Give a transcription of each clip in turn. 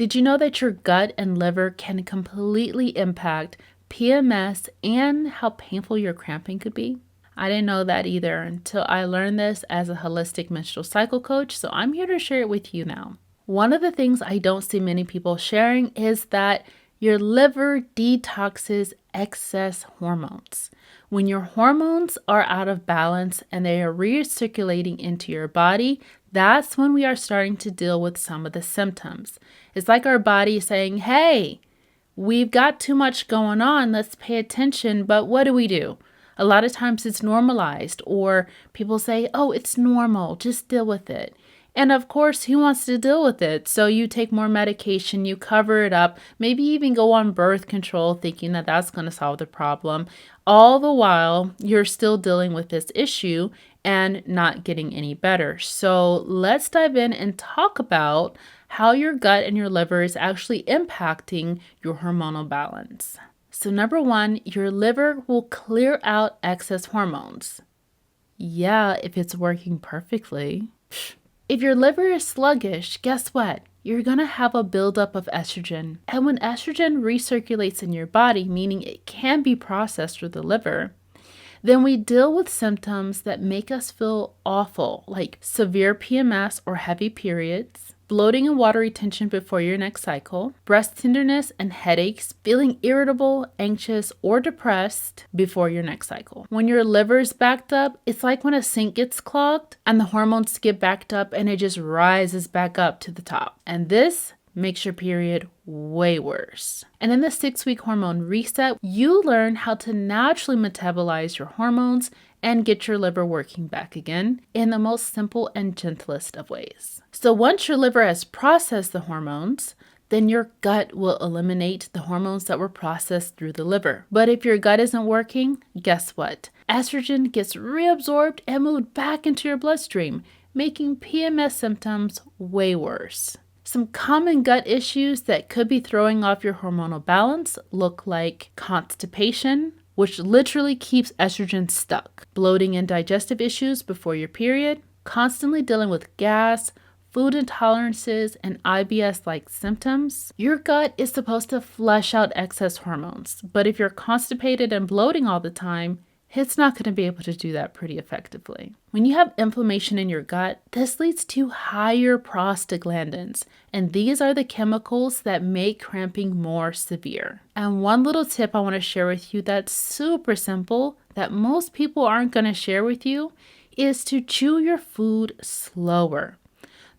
Did you know that your gut and liver can completely impact PMS and how painful your cramping could be? I didn't know that either until I learned this as a holistic menstrual cycle coach, so I'm here to share it with you now. One of the things I don't see many people sharing is that your liver detoxes excess hormones. When your hormones are out of balance and they are recirculating into your body, that's when we are starting to deal with some of the symptoms. It's like our body is saying, hey, we've got too much going on, let's pay attention, but what do? A lot of times it's normalized, or people say, oh, it's normal, just deal with it. And of course, who wants to deal with it? So you take more medication, you cover it up, maybe even go on birth control thinking that that's going to solve the problem. All the while, you're still dealing with this issue and not getting any better. So let's dive in and talk about how your gut and your liver is actually impacting your hormonal balance. So number one, your liver will clear out excess hormones. Yeah, if it's working perfectly. If your liver is sluggish, guess what? You're going to have a buildup of estrogen. And when estrogen recirculates in your body, meaning it can be processed through the liver, then we deal with symptoms that make us feel awful, like severe PMS or heavy periods, bloating and water retention before your next cycle, breast tenderness and headaches, feeling irritable, anxious, or depressed before your next cycle. When your liver's backed up, it's like when a sink gets clogged and the hormones get backed up and it just rises back up to the top. And this makes your period way worse. And in the 6-week hormone reset, you learn how to naturally metabolize your hormones and get your liver working back again in the most simple and gentlest of ways. So once your liver has processed the hormones, then your gut will eliminate the hormones that were processed through the liver. But if your gut isn't working, guess what? Estrogen gets reabsorbed and moved back into your bloodstream, making PMS symptoms way worse. Some common gut issues that could be throwing off your hormonal balance look like constipation, which literally keeps estrogen stuck, bloating and digestive issues before your period, constantly dealing with gas, food intolerances, and IBS-like symptoms. Your gut is supposed to flush out excess hormones, but if you're constipated and bloating all the time, it's not going to be able to do that pretty effectively. When you have inflammation in your gut, this leads to higher prostaglandins, and these are the chemicals that make cramping more severe. And one little tip I want to share with you that's super simple that most people aren't going to share with you is to chew your food slower.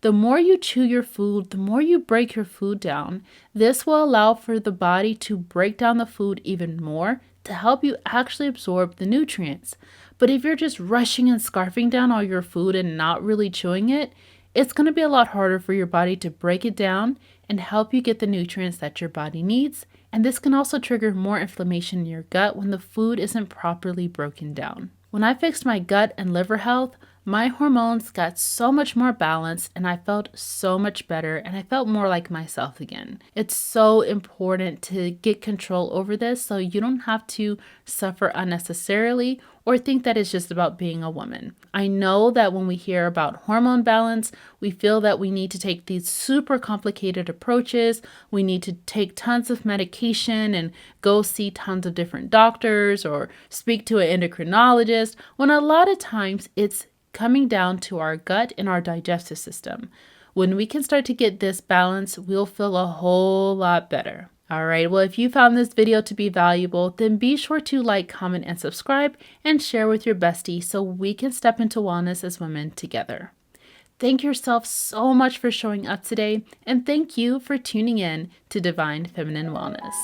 The more you chew your food, the more you break your food down. This will allow for the body to break down the food even more to help you actually absorb the nutrients. But if you're just rushing and scarfing down all your food and not really chewing it, it's going to be a lot harder for your body to break it down and help you get the nutrients that your body needs. And this can also trigger more inflammation in your gut when the food isn't properly broken down. When I fixed my gut and liver health, my hormones got so much more balanced and I felt so much better and I felt more like myself again. It's so important to get control over this so you don't have to suffer unnecessarily or think that it's just about being a woman. I know that when we hear about hormone balance, we feel that we need to take these super complicated approaches. We need to take tons of medication and go see tons of different doctors or speak to an endocrinologist, when a lot of times it's coming down to our gut and our digestive system. When we can start to get this balance, we'll feel a whole lot better. All right, well, if you found this video to be valuable, then be sure to like, comment, and subscribe, and share with your bestie so we can step into wellness as women together. Thank yourself so much for showing up today, and thank you for tuning in to Divine Feminine Wellness.